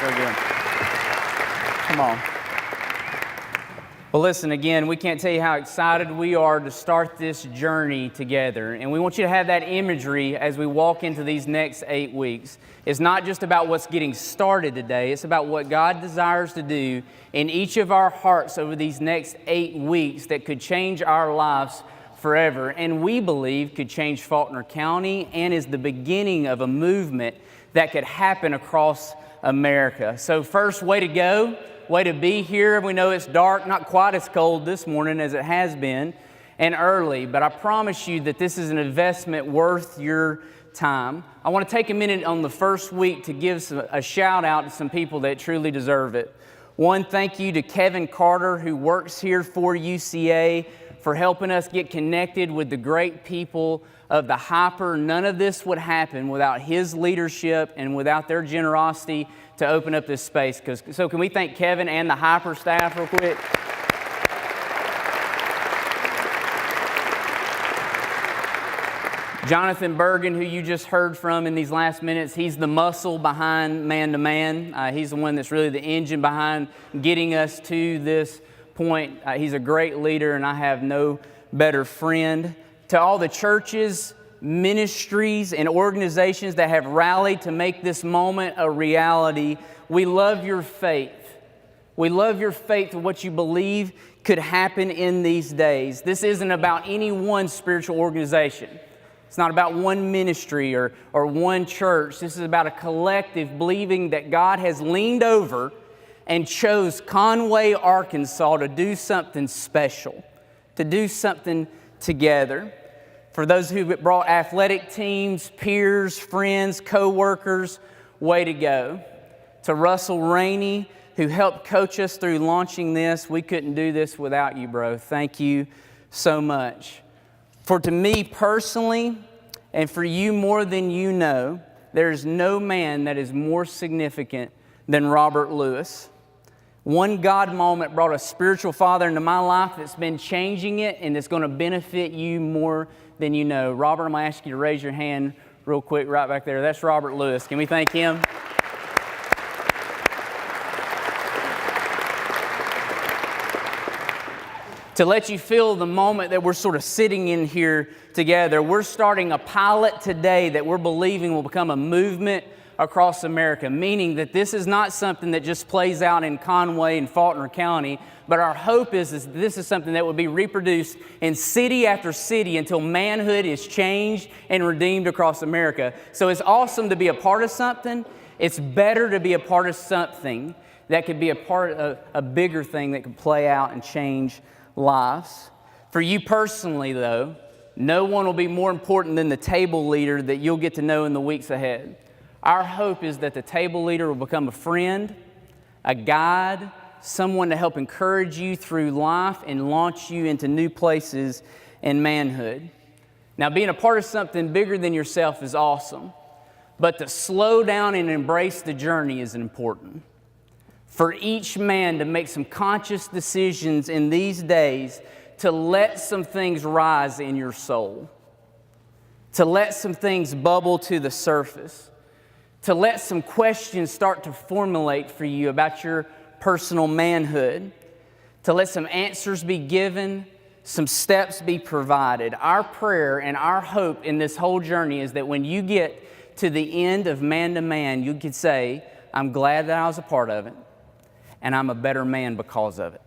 Very good. Come on. Well, listen, again, we can't tell you how excited we are to start this journey together. And we want you to have that imagery as we walk into these next 8 weeks. It's not just about what's getting started today. It's about what God desires to do in each of our hearts over these next 8 weeks that could change our lives forever. And we believe could change Faulkner County and is the beginning of a movement that could happen across America. So first, way to go. Way to be here. We know it's dark, not quite as cold this morning as it has been, and early, but I promise you that this is an investment worth your time. I want to take a minute on the first week to give a shout out to some people that truly deserve it. One, thank you to Kevin Carter, who works here for UCA, for helping us get connected with the great people of the Hyper. None of this would happen without his leadership and without their generosity to open up this space. So can we thank Kevin and the Hyper staff real quick? Jonathan Bergen, who you just heard from in these last minutes, he's the muscle behind Man to Man. He's the one that's really the engine behind getting us to this point. He's a great leader, and I have no better friend. To all the churches, ministries, and organizations that have rallied to make this moment a reality, we love your faith. We love your faith of what you believe could happen in these days. This isn't about any one spiritual organization. It's not about one ministry or one church. This is about a collective believing that God has leaned over and chose Conway, Arkansas to do something special, to do something together. For those who brought athletic teams, peers, friends, co-workers, way to go. To Russell Rainey, who helped coach us through launching this, we couldn't do this without you, bro. Thank you so much. For to me personally, and for you more than you know, there is no man that is more significant than Robert Lewis. One God moment brought a spiritual father into my life that's been changing it, and it's going to benefit you more than you know. Robert, I'm going to ask you to raise your hand real quick right back there. That's Robert Lewis. Can we thank him? To let you feel the moment that we're sort of sitting in here together, we're starting a pilot today that we're believing will become a movement across America, meaning that this is not something that just plays out in Conway and Faulkner County, but our hope is this is something that will be reproduced in city after city until manhood is changed and redeemed across America. So it's awesome to be a part of something. It's better to be a part of something that could be a part of a bigger thing that could play out and change lives. For you personally, though, no one will be more important than the table leader that you'll get to know in the weeks ahead. Our hope is that the table leader will become a friend, a guide, someone to help encourage you through life and launch you into new places in manhood. Now, being a part of something bigger than yourself is awesome, but to slow down and embrace the journey is important. For each man to make some conscious decisions in these days to let some things rise in your soul, to let some things bubble to the surface, to let some questions start to formulate for you about your personal manhood, to let some answers be given, some steps be provided. Our prayer and our hope in this whole journey is that when you get to the end of Man to Man, you could say, I'm glad that I was a part of it, and I'm a better man because of it.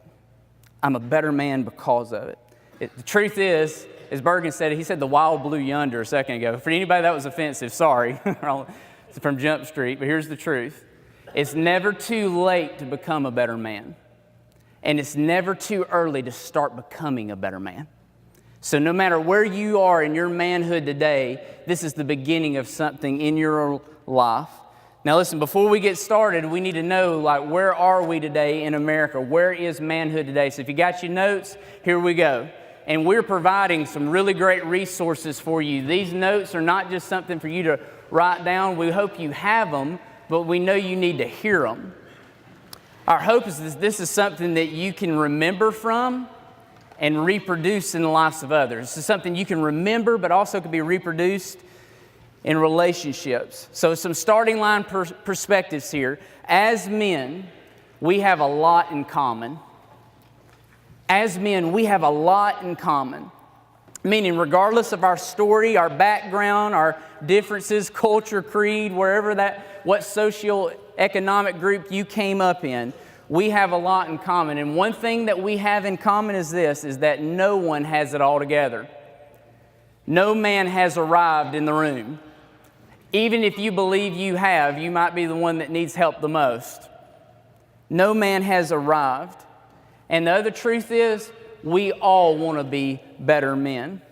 I'm a better man because of it. The truth is, as Bergen said, he said the wild blue yonder a second ago. For anybody that was offensive, sorry. From Jump Street, but here's the truth. It's never too late to become a better man. And it's never too early to start becoming a better man. So no matter where you are in your manhood today, this is the beginning of something in your life. Now listen, before we get started, we need to know, where are we today in America? Where is manhood today? So if you got your notes, here we go. And we're providing some really great resources for you. These notes are not just something for you to write down. We hope you have them, but we know you need to hear them. Our hope is that this is something that you can remember from and reproduce in the lives of others. This is something you can remember, but also can be reproduced in relationships. So some starting line perspectives here. As men, we have a lot in common. As men, we have a lot in common. Meaning, regardless of our story, our background, our differences, culture, creed, what socioeconomic group you came up in, we have a lot in common. And one thing that we have in common is that no one has it all together. No man has arrived in the room. Even if you believe you have, you might be the one that needs help the most. No man has arrived. And the other truth is, we all want to be better men.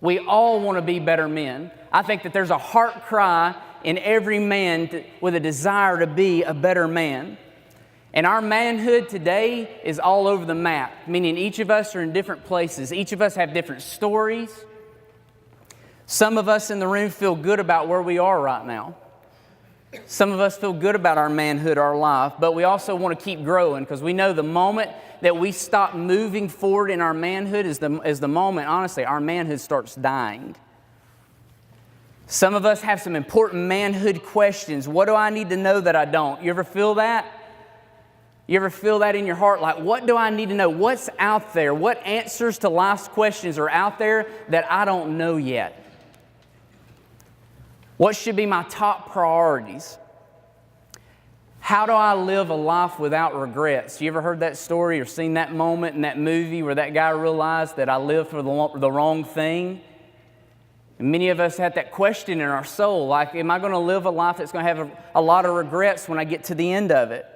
We all want to be better men. I think that there's a heart cry in every man with a desire to be a better man. And our manhood today is all over the map, meaning each of us are in different places. Each of us have different stories. Some of us in the room feel good about where we are right now. Some of us feel good about our manhood, our life, but we also want to keep growing because we know the moment that we stop moving forward in our manhood is the moment, honestly, our manhood starts dying. Some of us have some important manhood questions. What do I need to know that I don't? You ever feel that? You ever feel that in your heart? Like, what do I need to know? What's out there? What answers to life's questions are out there that I don't know yet? What should be my top priorities? How do I live a life without regrets? You ever heard that story or seen that moment in that movie where that guy realized that I lived for the wrong thing? And many of us had that question in our soul, like, am I going to live a life that's going to have a lot of regrets when I get to the end of it?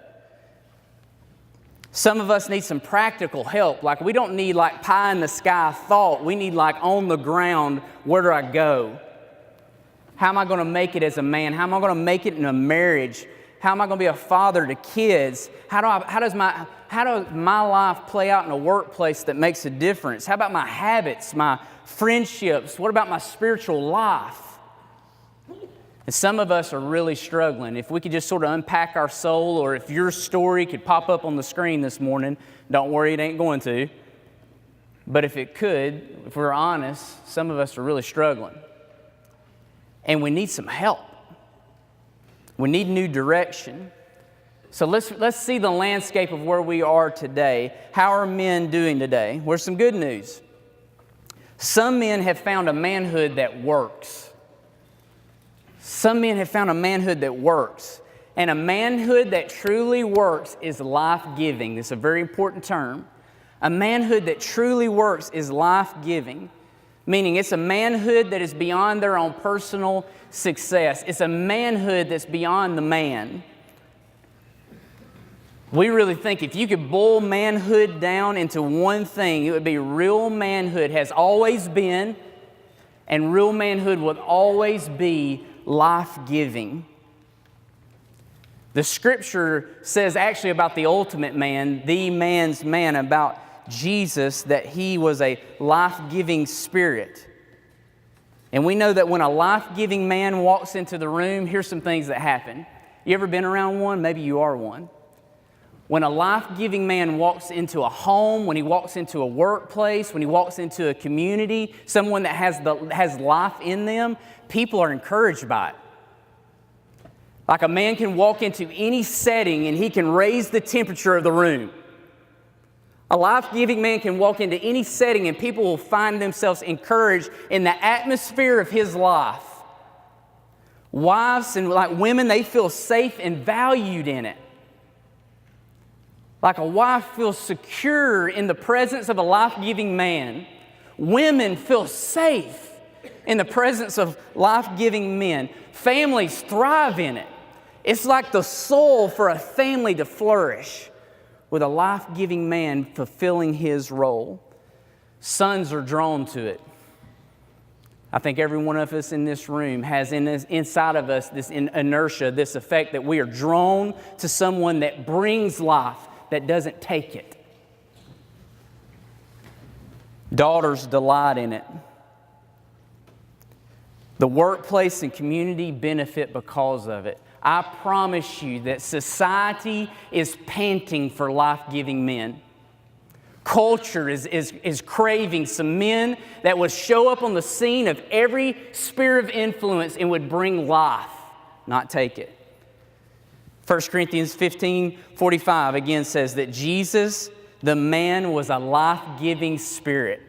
Some of us need some practical help. Like, we don't need like pie in the sky thought. We need like on the ground, where do I go? How am I going to make it as a man? How am I going to make it in a marriage? How am I going to be a father to kids? How does my life play out in a workplace that makes a difference? How about my habits, my friendships? What about my spiritual life? And some of us are really struggling. If we could just sort of unpack our soul, or if your story could pop up on the screen this morning, don't worry, it ain't going to. But if it could, if we're honest, some of us are really struggling. And we need some help. We need new direction. So let's see the landscape of where we are today. How are men doing today? Where's some good news? Some men have found a manhood that works. Some men have found a manhood that works. And a manhood that truly works is life-giving. This is a very important term. A manhood that truly works is life-giving. Meaning it's a manhood that is beyond their own personal success. It's a manhood that's beyond the man. We really think if you could boil manhood down into one thing, it would be real manhood has always been, and real manhood would always be life-giving. The Scripture says actually about the ultimate man, the man's man, about Jesus, that He was a life-giving spirit. And we know that when a life-giving man walks into the room, here's some things that happen. You ever been around one? Maybe you are one. When a life-giving man walks into a home, when he walks into a workplace, when he walks into a community, someone that has life in them, people are encouraged by it. Like a man can walk into any setting and he can raise the temperature of the room. A life-giving man can walk into any setting and people will find themselves encouraged in the atmosphere of his life. Wives and like women, they feel safe and valued in it. Like a wife feels secure in the presence of a life-giving man. Women feel safe in the presence of life-giving men. Families thrive in it. It's like the soul for a family to flourish with a life-giving man fulfilling his role. Sons are drawn to it. I think every one of us in this room has inside of us this inertia, this effect that we are drawn to someone that brings life, that doesn't take it. Daughters delight in it. The workplace and community benefit because of it. I promise you that society is panting for life-giving men. Culture is craving some men that would show up on the scene of every sphere of influence and would bring life, not take it. 1 Corinthians 15:45 again says that Jesus, the man, was a life-giving spirit.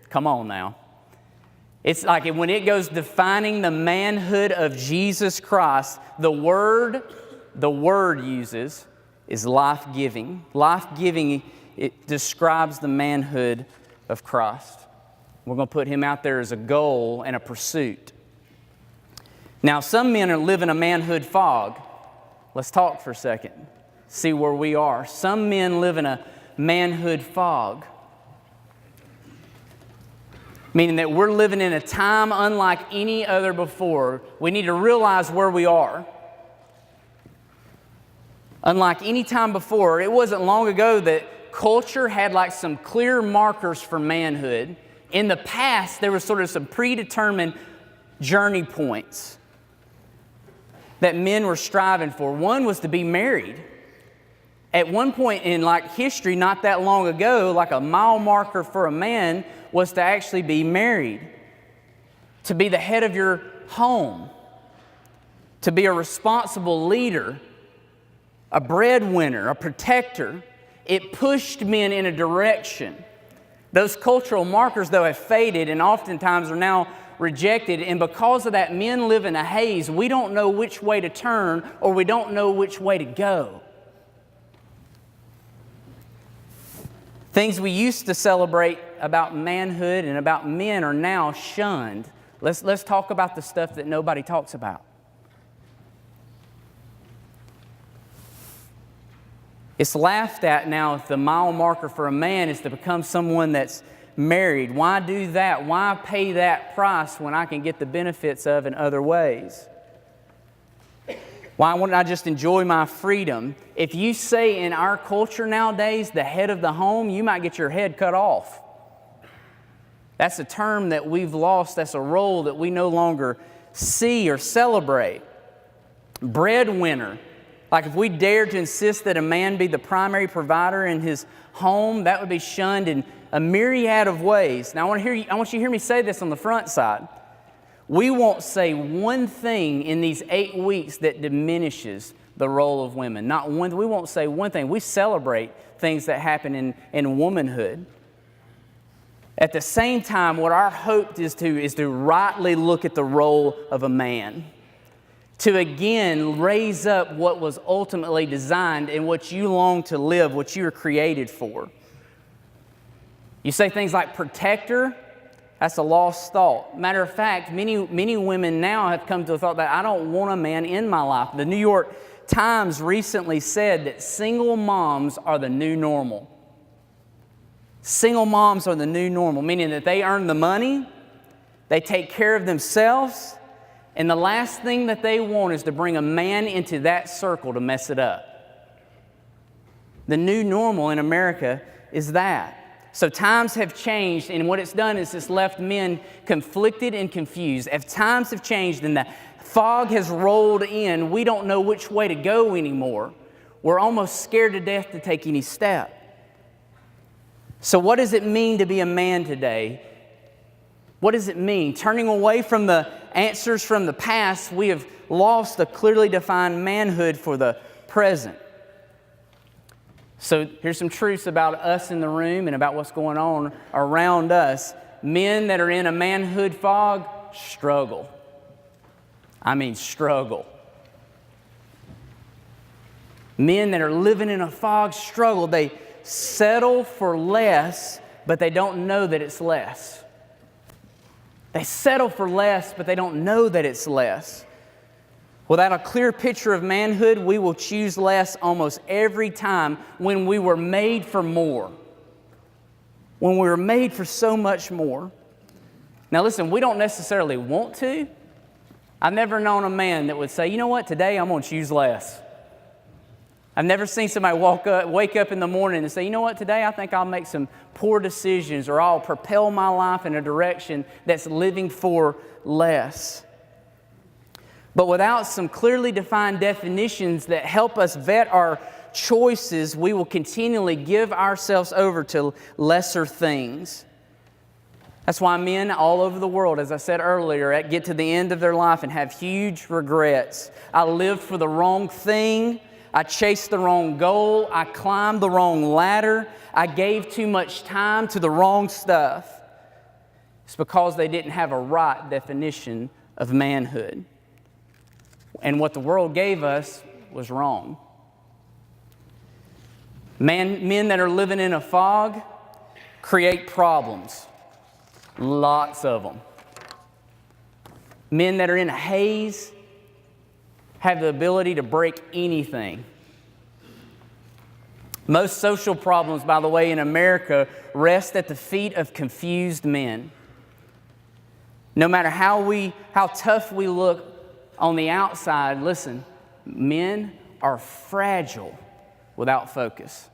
Come on now. It's like when it goes defining the manhood of Jesus Christ, the word uses is life-giving. Life-giving, it describes the manhood of Christ. We're going to put him out there as a goal and a pursuit. Now, some men are living a manhood fog. Let's talk for a second. See where we are. Some men live in a manhood fog. Meaning that we're living in a time unlike any other before. We need to realize where we are. Unlike any time before, it wasn't long ago that culture had like some clear markers for manhood. In the past, there was sort of some predetermined journey points that men were striving for. One was to be married. At one point in like history, not that long ago, like a mile marker for a man was to actually be married, to be the head of your home, to be a responsible leader, a breadwinner, a protector. It pushed men in a direction. Those cultural markers, though, have faded and oftentimes are now rejected. And because of that, men live in a haze. We don't know which way to turn, or we don't know which way to go. Things we used to celebrate about manhood and about men are now shunned. Let's talk about the stuff that nobody talks about. It's laughed at now if the mile marker for a man is to become someone that's married. Why do that? Why pay that price when I can get the benefits of in other ways? Why wouldn't I just enjoy my freedom? If you say in our culture nowadays, the head of the home, you might get your head cut off. That's a term that we've lost. That's a role that we no longer see or celebrate. Breadwinner. Like if we dared to insist that a man be the primary provider in his home, that would be shunned in a myriad of ways. Now I want you to hear me say this on the front side. We won't say one thing in these 8 weeks that diminishes the role of women. Not one. We won't say one thing. We celebrate things that happen in womanhood. At the same time, what our hope is to rightly look at the role of a man. To again raise up what was ultimately designed and what you long to live, what you were created for. You say things like protector, that's a lost thought. Matter of fact, many women now have come to the thought that I don't want a man in my life. The New York Times recently said that single moms are the new normal. Single moms are the new normal, meaning that they earn the money, they take care of themselves, and the last thing that they want is to bring a man into that circle to mess it up. The new normal in America is that. So times have changed, and what it's done is it's left men conflicted and confused. If times have changed and the fog has rolled in, we don't know which way to go anymore. We're almost scared to death to take any step. So what does it mean to be a man today? What does it mean? Turning away from the answers from the past, we have lost a clearly defined manhood for the present. So here's some truths about us in the room and about what's going on around us. Men that are in a manhood fog struggle. I mean struggle. Men that are living in a fog struggle. They settle for less, but they don't know that it's less. They settle for less, but they don't know that it's less. Without a clear picture of manhood, we will choose less almost every time when we were made for more. When we were made for so much more. Now listen, we don't necessarily want to. I've never known a man that would say, you know what, today I'm going to choose less. I've never seen somebody wake up in the morning and say, you know what, today I think I'll make some poor decisions, or I'll propel my life in a direction that's living for less. But without some clearly defined definitions that help us vet our choices, we will continually give ourselves over to lesser things. That's why men all over the world, as I said earlier, get to the end of their life and have huge regrets. I lived for the wrong thing. I chased the wrong goal. I climbed the wrong ladder. I gave too much time to the wrong stuff. It's because they didn't have a right definition of manhood. And what the world gave us was wrong. Men that are living in a fog create problems. Lots of them. Men that are in a haze have the ability to break anything. Most social problems, by the way, in America rest at the feet of confused men. No matter how tough we look on the outside, listen, men are fragile without focus.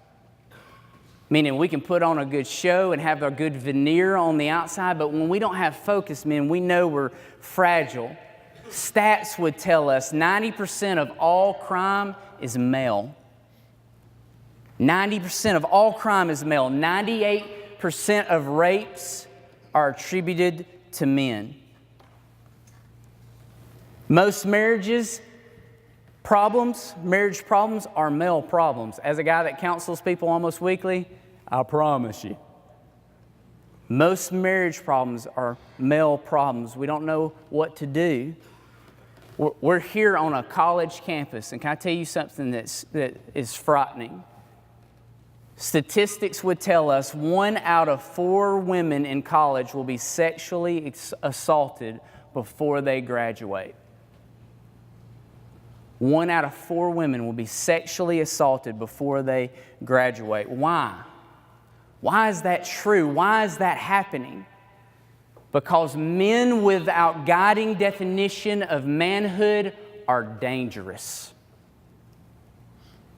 Meaning we can put on a good show and have a good veneer on the outside, but when we don't have focus, men, we know we're fragile. Stats would tell us 90% of all crime is male. 90% of all crime is male. 98% of rapes are attributed to men. Most marriage problems are male problems. As a guy that counsels people almost weekly, I promise you. Most marriage problems are male problems. We don't know what to do. We're here on a college campus, and can I tell you something that is frightening? Statistics would tell us 1 out of 4 women in college will be sexually assaulted before they graduate. 1 out of 4 women will be sexually assaulted before they graduate. Why? Why is that true? Why is that happening? Because men without guiding definition of manhood are dangerous.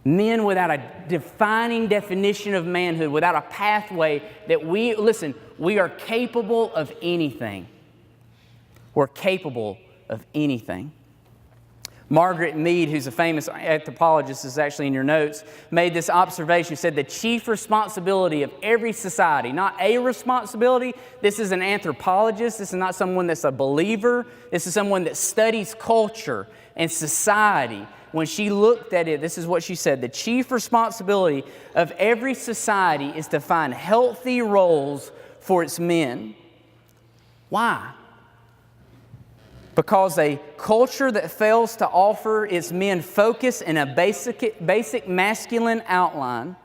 Men without a defining definition of manhood, without a pathway that we are capable of anything. We're capable of anything. Margaret Mead, who's a famous anthropologist, is actually in your notes, made this observation. She said the chief responsibility of every society, not a responsibility. This is an anthropologist. This is not someone that's a believer. This is someone that studies culture and society. When she looked at it, this is what she said. The chief responsibility of every society is to find healthy roles for its men. Why? Because a culture that fails to offer its men focus and a basic masculine outline,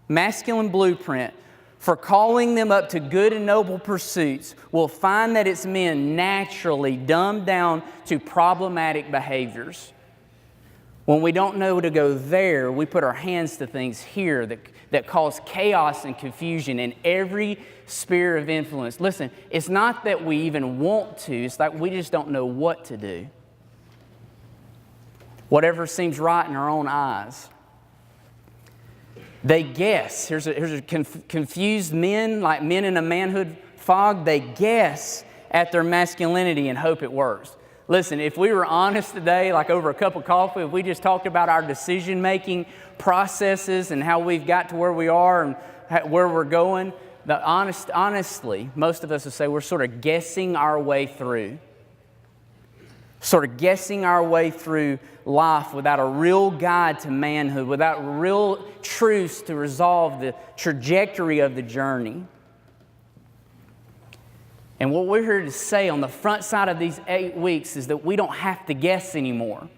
masculine blueprint for calling them up to good and noble pursuits will find that its men naturally dumb down to problematic behaviors. When we don't know to go there, we put our hands to things here that cause chaos and confusion in every sphere of influence. Listen, it's not that we even want to, it's like we just don't know what to do. Whatever seems right in our own eyes. They guess. Here's a confused men, like men in a manhood fog. They guess at their masculinity and hope it works. Listen, if we were honest today, like over a cup of coffee, if we just talked about our decision-making processes and how we've got to where we are and where we're going, honestly, most of us would say we're sort of guessing our way through. Sort of guessing our way through life without a real guide to manhood, without real truths to resolve the trajectory of the journey. And what we're here to say on the front side of these 8 weeks is that we don't have to guess anymore.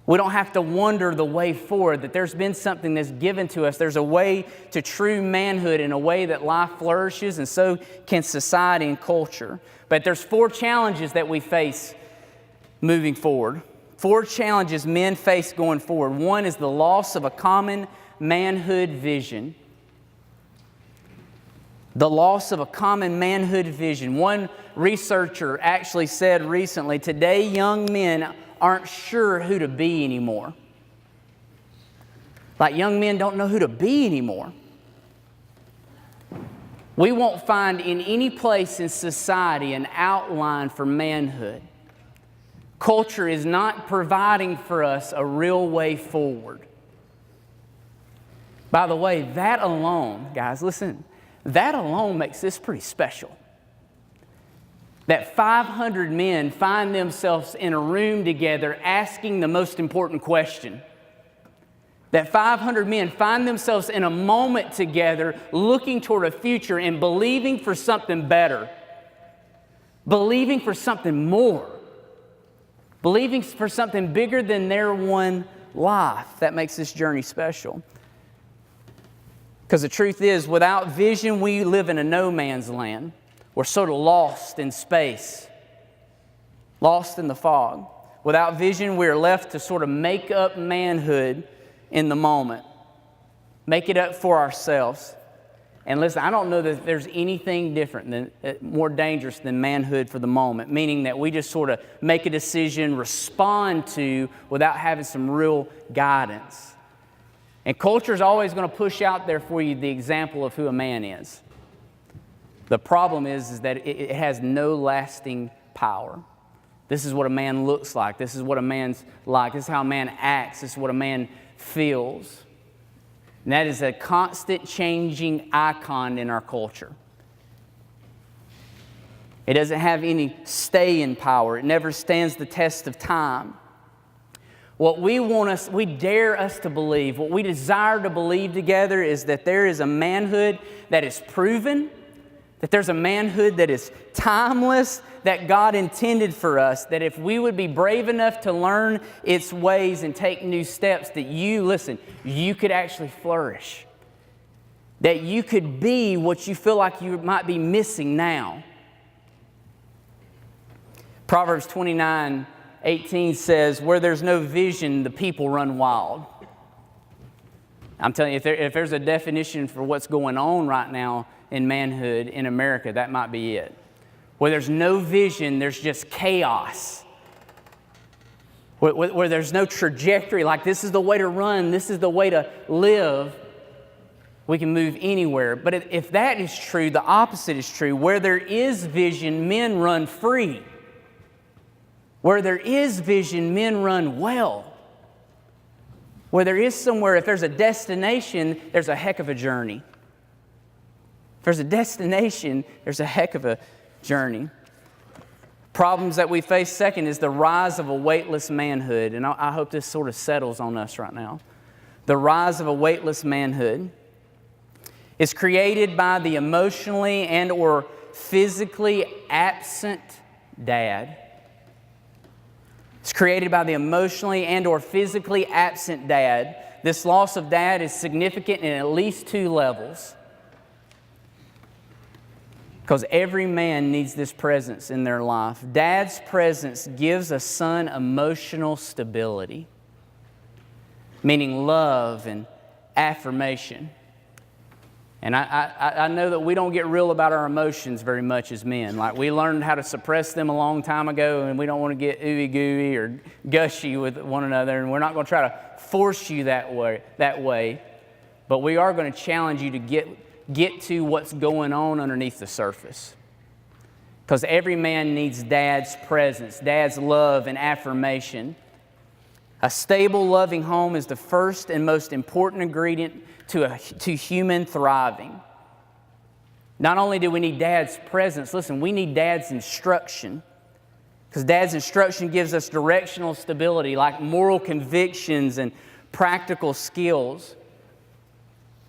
We don't have to wonder the way forward, that there's been something that's given to us. There's a way to true manhood in a way that life flourishes, and so can society and culture. But there's 4 challenges that we face moving forward. 4 challenges men face going forward. One is the loss of a common manhood vision. The loss of a common manhood vision. One researcher actually said recently, today young men aren't sure who to be anymore. Like young men don't know who to be anymore. We won't find in any place in society an outline for manhood. Culture is not providing for us a real way forward. By the way, that alone, guys, listen, that alone makes this pretty special. That 500 men find themselves in a room together asking the most important question. That 500 men find themselves in a moment together looking toward a future and believing for something better. Believing for something more. Believing for something bigger than their one life. That makes this journey special. Because the truth is, without vision, we live in a no man's land. We're sort of lost in space, lost in the fog. Without vision, we're left to sort of make up manhood in the moment, make it up for ourselves. And listen, I don't know that there's anything different more dangerous than manhood for the moment, meaning that we just sort of make a decision, respond to, without having some real guidance. And culture is always going to push out there for you the example of who a man is. The problem is that it has no lasting power. This is what a man looks like. This is what a man's like. This is how a man acts. This is what a man feels. And that is a constant changing icon in our culture. It doesn't have any staying power. It never stands the test of time. What we dare us to believe, what we desire to believe together is that there is a manhood that is proven, that there's a manhood that is timeless, that God intended for us, that if we would be brave enough to learn its ways and take new steps, that you could actually flourish. That you could be what you feel like you might be missing now. Proverbs 29:18 says, where there's no vision, the people run wild. I'm telling you, if there's a definition for what's going on right now in manhood in America, that might be it. Where there's no vision, there's just chaos. Where there's no trajectory, like this is the way to run, this is the way to live, we can move anywhere. But if that is true, the opposite is true. Where there is vision, men run free. Where there is vision, men run well. Where there is somewhere, if there's a destination, there's a heck of a journey. If there's a destination, there's a heck of a journey. Problems that we face second is the rise of a weightless manhood. And I hope this sort of settles on us right now. The rise of a weightless manhood is created by the emotionally and or physically absent dad. It's created by the emotionally and or physically absent dad. This loss of dad is significant in at least 2 levels. Because every man needs this presence in their life. Dad's presence gives a son emotional stability, meaning love and affirmation. And I know that we don't get real about our emotions very much as men. Like we learned how to suppress them a long time ago, and we don't want to get ooey-gooey or gushy with one another, and we're not going to try to force you that way. But we are going to challenge you to get to what's going on underneath the surface. Because every man needs dad's presence, dad's love and affirmation. A stable, loving home is the first and most important ingredient to human thriving. Not only do we need dad's presence, listen, we need dad's instruction. Because dad's instruction gives us directional stability, like moral convictions and practical skills.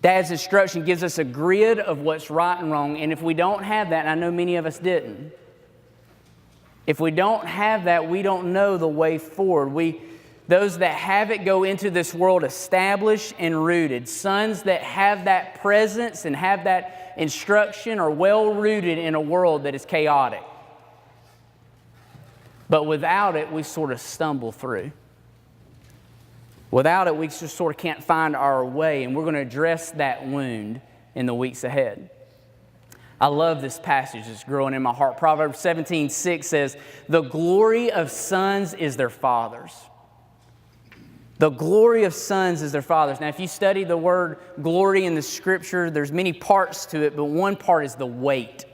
Dad's instruction gives us a grid of what's right and wrong. And if we don't have that, and I know many of us didn't, if we don't have that, we don't know the way forward. Those that have it go into this world established and rooted. Sons that have that presence and have that instruction are well rooted in a world that is chaotic. But without it, we sort of stumble through. Without it, we just sort of can't find our way, and we're going to address that wound in the weeks ahead. I love this passage. It's growing in my heart. Proverbs 17:6 says, "The glory of sons is their fathers." The glory of sons is their fathers. Now, if you study the word glory in the Scripture, there's many parts to it, but one part is the weight.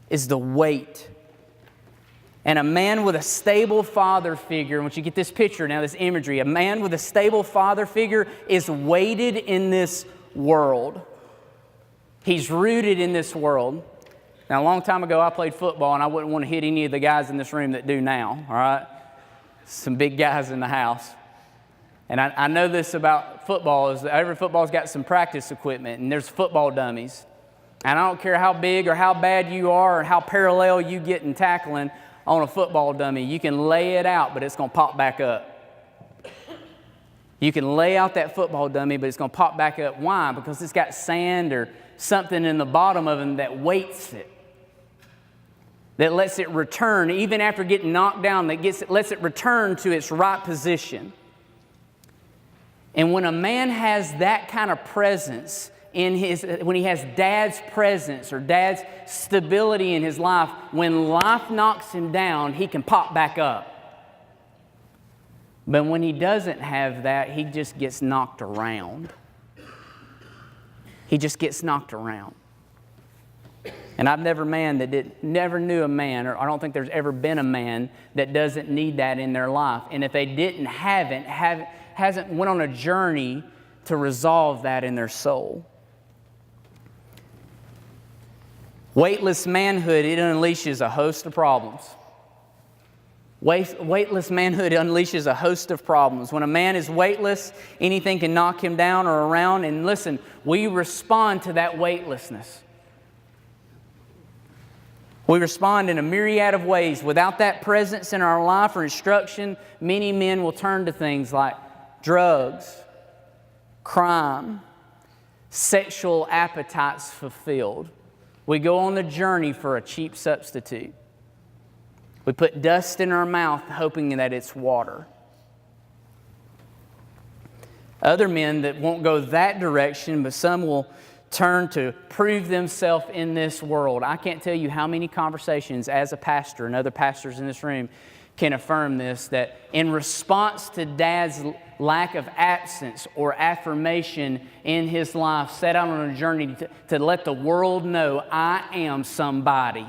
Is the weight. And a man with a stable father figure, once you get this picture now, this imagery, a man with a stable father figure is weighted in this world. He's rooted in this world. Now, a long time ago, I played football, and I wouldn't want to hit any of the guys in this room that do now, all right? Some big guys in the house. And I know this about football, is that every football's got some practice equipment, and there's football dummies. And I don't care how big or how bad you are or how parallel you get in tackling on a football dummy. You can lay it out, but it's going to pop back up. You can lay out that football dummy, but it's going to pop back up. Why? Because it's got sand or something in the bottom of it that weights it, that lets it return, even after getting knocked down, lets it return to its right position. And when a man has that kind of presence when he has dad's presence or dad's stability in his life, when life knocks him down, he can pop back up. But when he doesn't have that, he just gets knocked around. He just gets knocked around. And I've never knew a man, or I don't think there's ever been a man that doesn't need that in their life. And if they hasn't went on a journey to resolve that in their soul. Weightless manhood, it unleashes a host of problems. Weightless manhood unleashes a host of problems. When a man is weightless, anything can knock him down or around. And listen, we respond to that weightlessness. We respond in a myriad of ways. Without that presence in our life or instruction, many men will turn to things like drugs, crime, sexual appetites fulfilled. We go on the journey for a cheap substitute. We put dust in our mouth hoping that it's water. Other men that won't go that direction, but some will turn to prove themselves in this world. I can't tell you how many conversations as a pastor and other pastors in this room can affirm this, that in response to dad's lack of absence or affirmation in his life, set out on a journey to let the world know, I am somebody.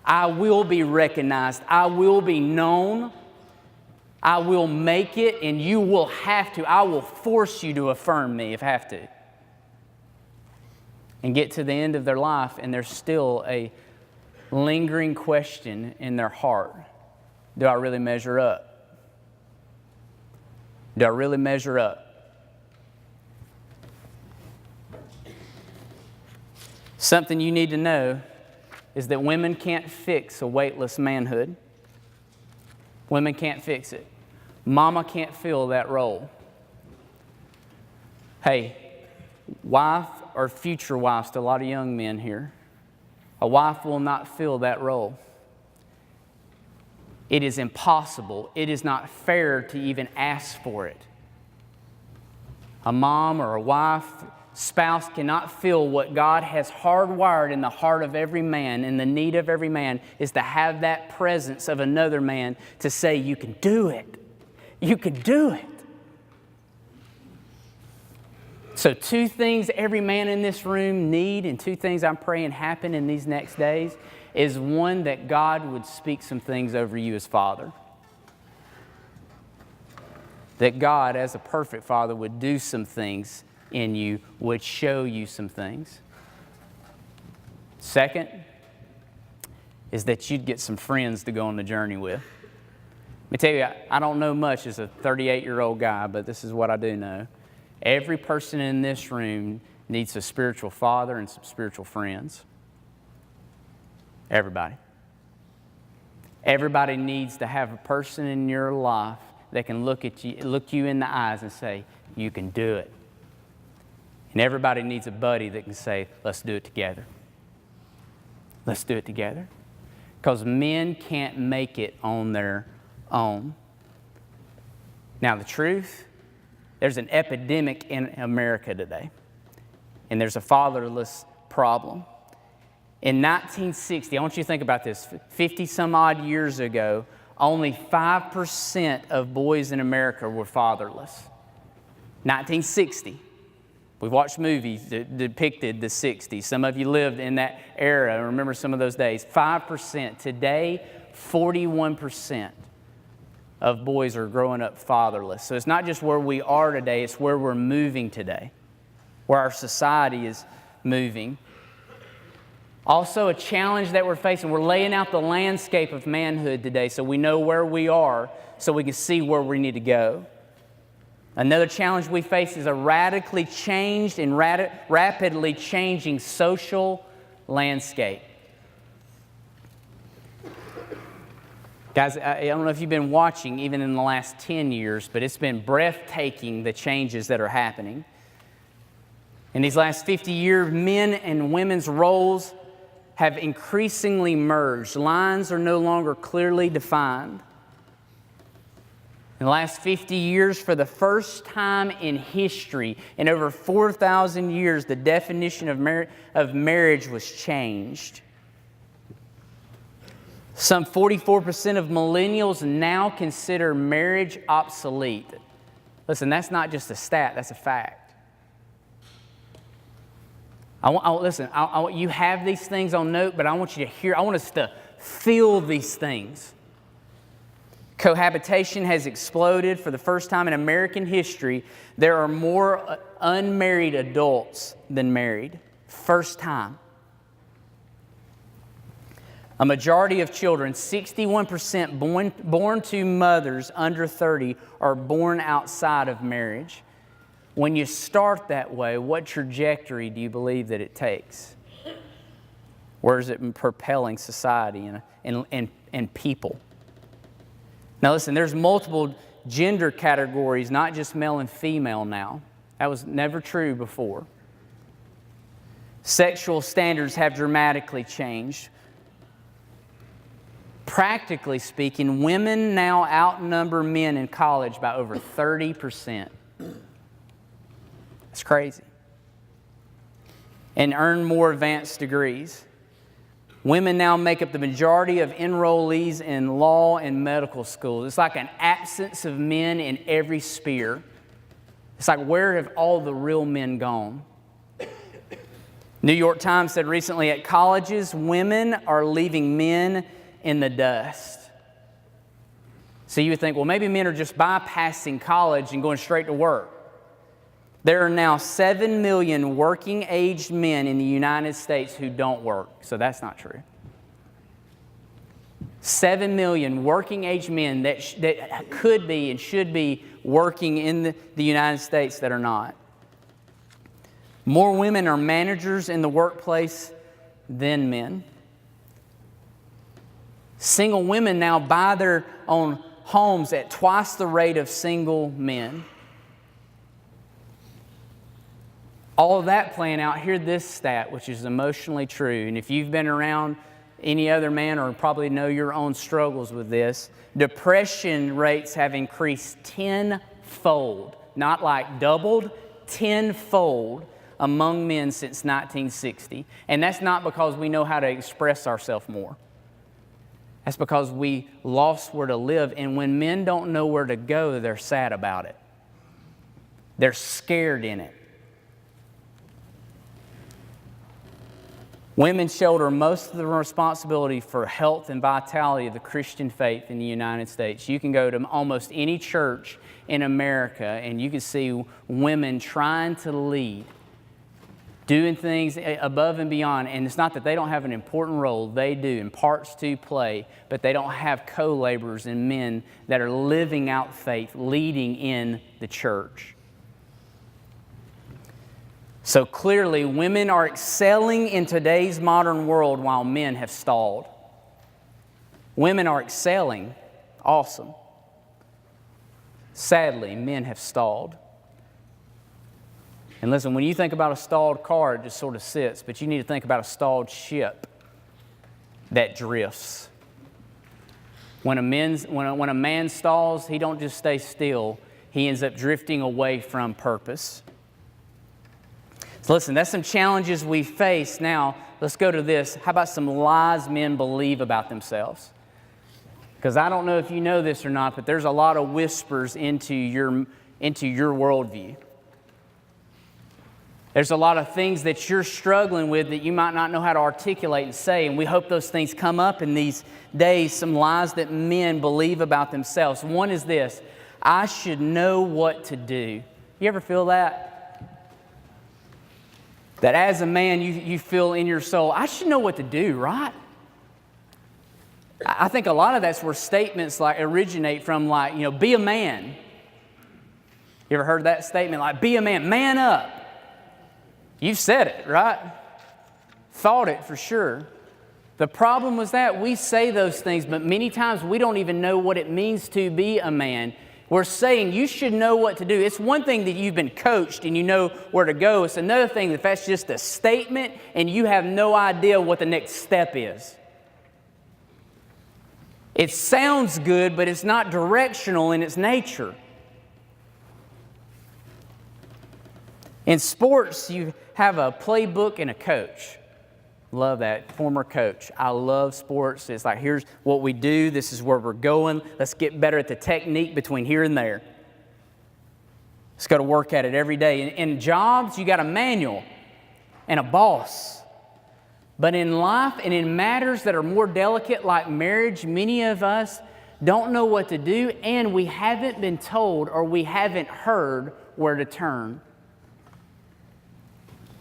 I will be recognized. I will be known. I will make it, and you will have to. I will force you to affirm me if I have to. And get to the end of their life, and there's still a lingering question in their heart. Do I really measure up? Do I really measure up? Something you need to know is that women can't fix a weightless manhood. Women can't fix it. Mama can't fill that role. Hey, wife or future wives to a lot of young men here, a wife will not fill that role. It is impossible. It is not fair to even ask for it. A mom or a wife, spouse cannot fill what God has hardwired in the heart of every man, and the need of every man is to have that presence of another man to say, you can do it. You can do it. So 2 things every man in this room need, and 2 things I'm praying happen in these next days, is one, that God would speak some things over you as Father. That God, as a perfect Father, would do some things in you, would show you some things. Second, is that you'd get some friends to go on the journey with. Let me tell you, I don't know much as a 38-year-old guy, but this is what I do know. Every person in this room needs a spiritual father and some spiritual friends. Everybody. Everybody needs to have a person in your life that can look you in the eyes and say, you can do it. And everybody needs a buddy that can say, let's do it together. Let's do it together. Because men can't make it on their own. Now, the truth, there's an epidemic in America today. And there's a fatherless problem. In 1960, I want you to think about this, 50 some odd years ago, only 5% of boys in America were fatherless. 1960. We've watched movies that depicted the 60s. Some of you lived in that era and remember some of those days. 5%. Today, 41% of boys are growing up fatherless. So it's not just where we are today, it's where we're moving today, where our society is moving. Also, a challenge that we're facing, we're laying out the landscape of manhood today so we know where we are, so we can see where we need to go. Another challenge we face is a radically changed and rapidly changing social landscape. Guys, I don't know if you've been watching even in the last 10 years, but it's been breathtaking the changes that are happening. In these last 50 years, men and women's roles have increasingly merged. Lines are no longer clearly defined. In the last 50 years, for the first time in history, in over 4,000 years, the definition of marriage was changed. Some 44% of millennials now consider marriage obsolete. Listen, that's not just a stat, that's a fact. You have these things on note, but I want you to hear, I want us to feel these things. Cohabitation has exploded for the first time in American history. There are more unmarried adults than married. First time. A majority of children, 61% born to mothers under 30, are born outside of marriage. When you start that way, what trajectory do you believe that it takes? Where is it propelling society and people? Now listen, there's multiple gender categories, not just male and female now. That was never true before. Sexual standards have dramatically changed. Practically speaking, women now outnumber men in college by over 30%. It's crazy. And earn more advanced degrees. Women now make up the majority of enrollees in law and medical schools. It's like an absence of men in every sphere. It's like, where have all the real men gone? New York Times said recently, at colleges, women are leaving men in the dust. So you would think, well, maybe men are just bypassing college and going straight to work. There are now 7 million working-aged men in the United States who don't work. So that's not true. 7 million working-aged men that could be and should be working in the United States that are not. More women are managers in the workplace than men. Single women now buy their own homes at twice the rate of single men. All of that playing out, hear this stat, which is emotionally true. And if you've been around any other man or probably know your own struggles with this, depression rates have increased tenfold, not like doubled, tenfold among men since 1960. And that's not because we know how to express ourselves more. That's because we lost where to live. And when men don't know where to go, they're sad about it. They're scared in it. Women shoulder most of the responsibility for health and vitality of the Christian faith in the United States. You can go to almost any church in America and you can see women trying to lead, doing things above and beyond. And it's not that they don't have an important role. They do, and parts to play, but they don't have co-laborers and men that are living out faith, leading in the church. So clearly, women are excelling in today's modern world while men have stalled. Women are excelling. Awesome. Sadly, men have stalled. And listen, when you think about a stalled car, it just sort of sits, but you need to think about a stalled ship that drifts. When a man stalls, he don't just stay still. He ends up drifting away from purpose. So listen, that's some challenges we face. Now, let's go to this. How about some lies men believe about themselves? Because I don't know if you know this or not, but there's a lot of whispers into your worldview. There's a lot of things that you're struggling with that you might not know how to articulate and say, and we hope those things come up in these days, some lies that men believe about themselves. One is this: I should know what to do. You ever feel that? That as a man, you feel in your soul, I should know what to do, right? I think a lot of that's where statements like originate from, like, be a man. You ever heard that statement? Like, be a man, man up. You've said it, right? Thought it for sure. The problem was that we say those things, but many times we don't even know what it means to be a man. We're saying you should know what to do. It's one thing that you've been coached and you know where to go. It's another thing if that's just a statement and you have no idea what the next step is. It sounds good, but it's not directional in its nature. In sports, you have a playbook and a coach. Love that. Former coach. I love sports. It's like, here's what we do. This is where we're going. Let's get better at the technique between here and there. Let's go to work at it every day. In jobs, you got a manual and a boss. But in life and in matters that are more delicate like marriage, many of us don't know what to do, and we haven't been told or we haven't heard where to turn.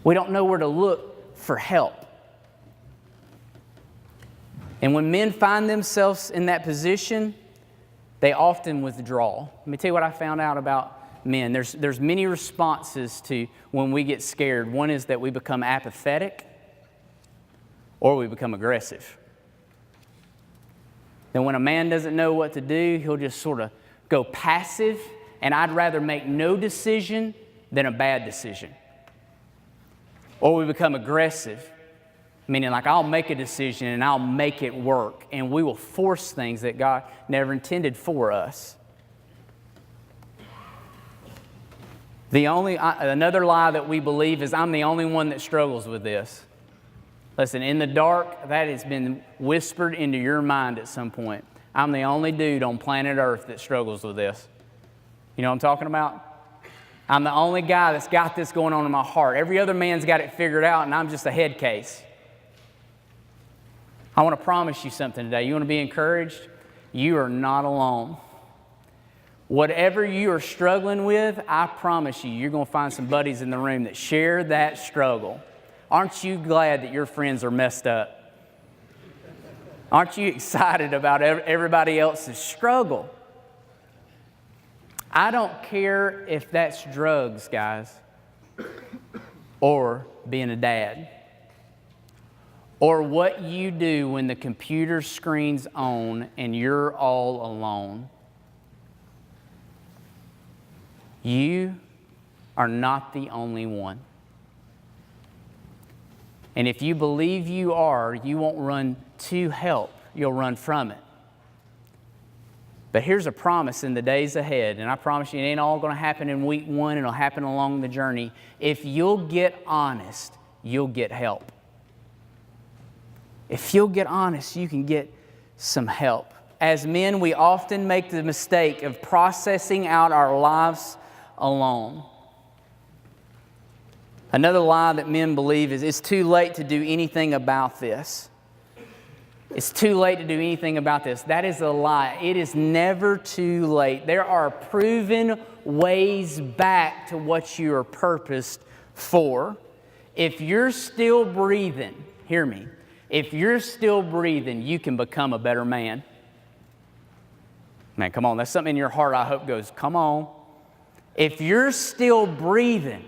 We don't know where to look for help. And when men find themselves in that position, they often withdraw. Let me tell you what I found out about men. There's many responses to when we get scared. One is that we become apathetic or we become aggressive. Then when a man doesn't know what to do, he'll just sort of go passive, and I'd rather make no decision than a bad decision. Or we become aggressive, meaning like I'll make a decision and I'll make it work, and we will force things that God never intended for us. Another lie that we believe is I'm the only one that struggles with this. Listen, in the dark, that has been whispered into your mind at some point. I'm the only dude on planet Earth that struggles with this. You know what I'm talking about? I'm the only guy that's got this going on in my heart. Every other man's got it figured out, and I'm just a head case. I want to promise you something today. You want to be encouraged? You are not alone. Whatever you are struggling with, I promise you, you're going to find some buddies in the room that share that struggle. Aren't you glad that your friends are messed up? Aren't you excited about everybody else's struggle? I don't care if that's drugs, guys, or being a dad, or what you do when the computer screen's on and you're all alone. You are not the only one. And if you believe you are, you won't run to help, you'll run from it. But here's a promise in the days ahead, and I promise you it ain't all going to happen in week one, it'll happen along the journey. If you'll get honest, you'll get help. If you'll get honest, you can get some help. As men, we often make the mistake of processing out our lives alone. Another lie that men believe is it's too late to do anything about this. It's too late to do anything about this. That is a lie. It is never too late. There are proven ways back to what you are purposed for. If you're still breathing, hear me, if you're still breathing, you can become a better man. Man, come on, that's something in your heart I hope goes, come on. If you're still breathing,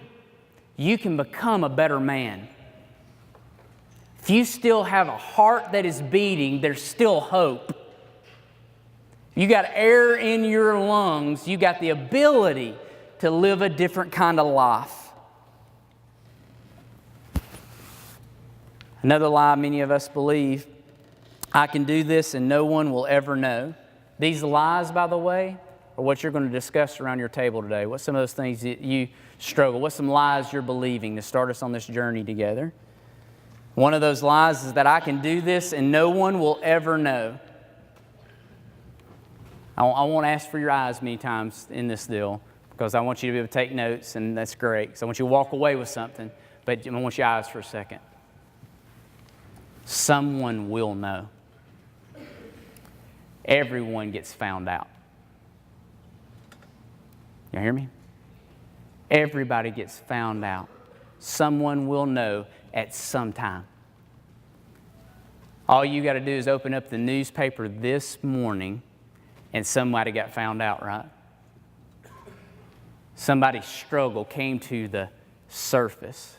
you can become a better man. If you still have a heart that is beating, there's still hope. You got air in your lungs, you got the ability to live a different kind of life. Another lie many of us believe, I can do this and no one will ever know. These lies, by the way, are what you're going to discuss around your table today. What's some of those things that you struggle? What's some lies you're believing to start us on this journey together? One of those lies is that I can do this and no one will ever know. I won't ask for your eyes many times in this deal because I want you to be able to take notes, and that's great. So I want you to walk away with something, but I want your eyes for a second. Someone will know. Everyone gets found out. You hear me? Everybody gets found out. Someone will know at some time. All you got to do is open up the newspaper this morning and somebody got found out, right? Somebody's struggle came to the surface.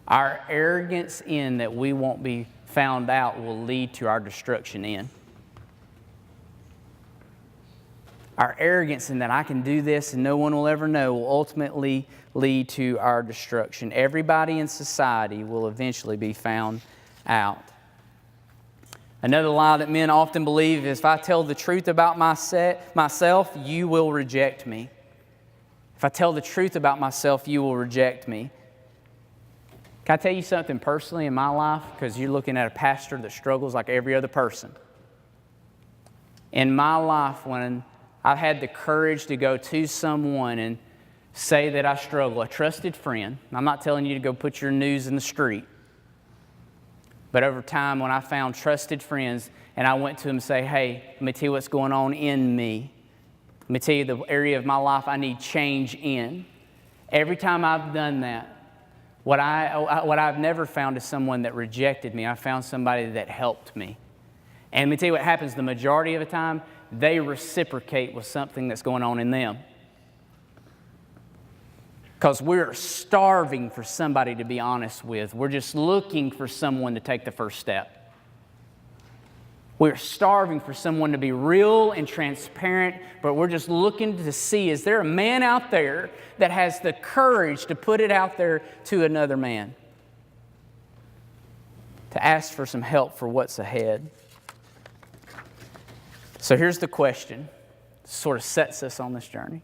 Our arrogance in that we won't be found out will lead to our destruction in. Our arrogance in that I can do this and no one will ever know will ultimately lead to our destruction. Everybody in society will eventually be found out. Another lie that men often believe is if I tell the truth about myself, you will reject me. If I tell the truth about myself, you will reject me. Can I tell you something personally in my life? Because you're looking at a pastor that struggles like every other person. In my life, when I've had the courage to go to someone and say that I struggle, a trusted friend, I'm not telling you to go put your news in the street. But over time, when I found trusted friends and I went to them and say, hey, let me tell you what's going on in me. Let me tell you the area of my life I need change in. Every time I've done that, what I've never found is someone that rejected me. I found somebody that helped me. And let me tell you what happens the majority of the time, they reciprocate with something that's going on in them. Because we're starving for somebody to be honest with. We're just looking for someone to take the first step. We're starving for someone to be real and transparent, but we're just looking to see, is there a man out there that has the courage to put it out there to another man? To ask for some help for what's ahead. So here's the question. It sort of sets us on this journey.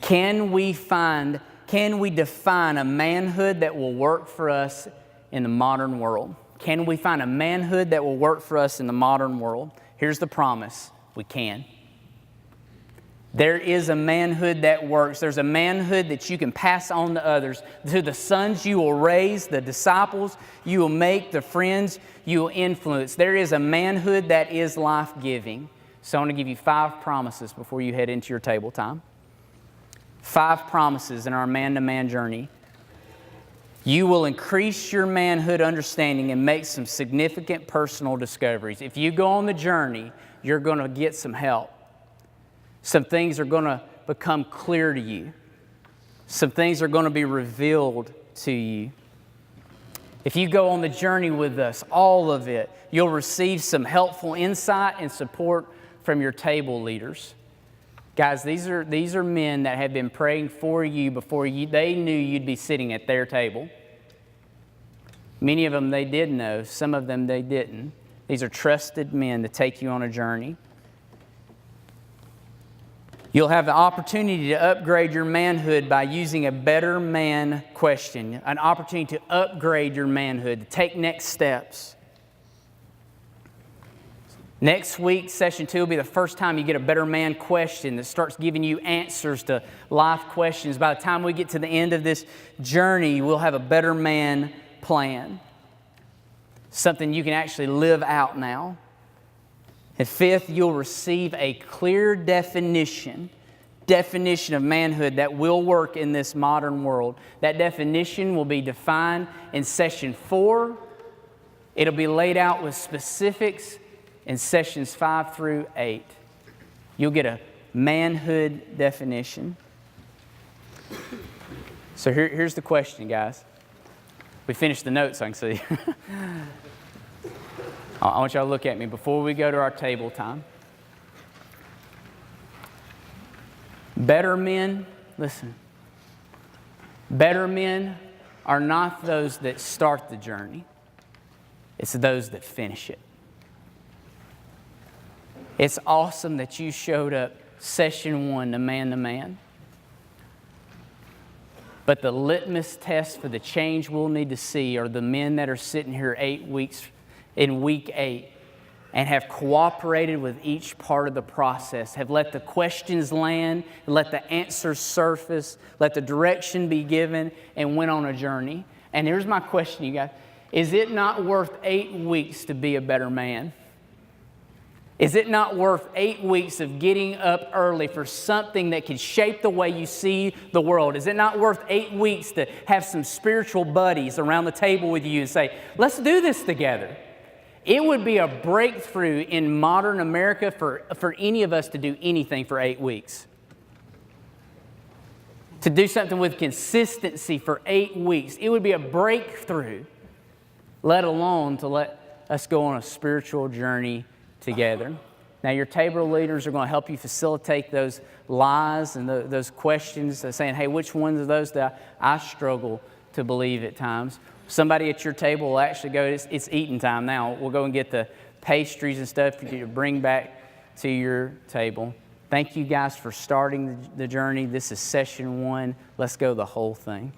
Can we define a manhood that will work for us in the modern world? Can we find a manhood that will work for us in the modern world? Here's the promise. We can. There is a manhood that works. There's a manhood that you can pass on to others. To the sons you will raise, the disciples you will make, the friends you will influence. There is a manhood that is life-giving. So I want to give you 5 promises before you head into your table time. 5 promises in our man-to-man journey. You will increase your manhood understanding and make some significant personal discoveries. If you go on the journey, you're going to get some help. Some things are going to become clear to you. Some things are going to be revealed to you. If you go on the journey with us, all of it, you'll receive some helpful insight and support from your table leaders. Guys, these are men that have been praying for you before they knew you'd be sitting at their table. Many of them they did know, some of them they didn't. These are trusted men to take you on a journey. You'll have the opportunity to upgrade your manhood by using a better man question. An opportunity to upgrade your manhood, to take next steps. Next week, session 2 will be the first time you get a better man question that starts giving you answers to life questions. By the time we get to the end of this journey, we'll have a better man plan. Something you can actually live out now. And 5th, you'll receive a clear definition of manhood that will work in this modern world. That definition will be defined in session 4. It'll be laid out with specifics in sessions 5 through 8. You'll get a manhood definition. So here's the question, guys. We finished the notes, I can see. I want y'all to look at me before we go to our table time. Better men, listen. Better men are not those that start the journey. It's those that finish it. It's awesome that you showed up session 1 to man. But the litmus test for the change we'll need to see are the men that are sitting here 8 weeks in week 8 and have cooperated with each part of the process, have let the questions land, let the answers surface, let the direction be given, and went on a journey. And here's my question, you guys. Is it not worth 8 weeks to be a better man? Is it not worth 8 weeks of getting up early for something that could shape the way you see the world? Is it not worth 8 weeks to have some spiritual buddies around the table with you and say, let's do this together? It would be a breakthrough in modern America for any of us to do anything for 8 weeks. To do something with consistency for 8 weeks. It would be a breakthrough, let alone to let us go on a spiritual journey together. Now, your table leaders are going to help you facilitate those lies and those questions, saying, hey, which ones of those that I struggle to believe at times? Somebody at your table will actually go, it's eating time now. We'll go and get the pastries and stuff for you to bring back to your table. Thank you guys for starting the journey. This is session 1. Let's go the whole thing.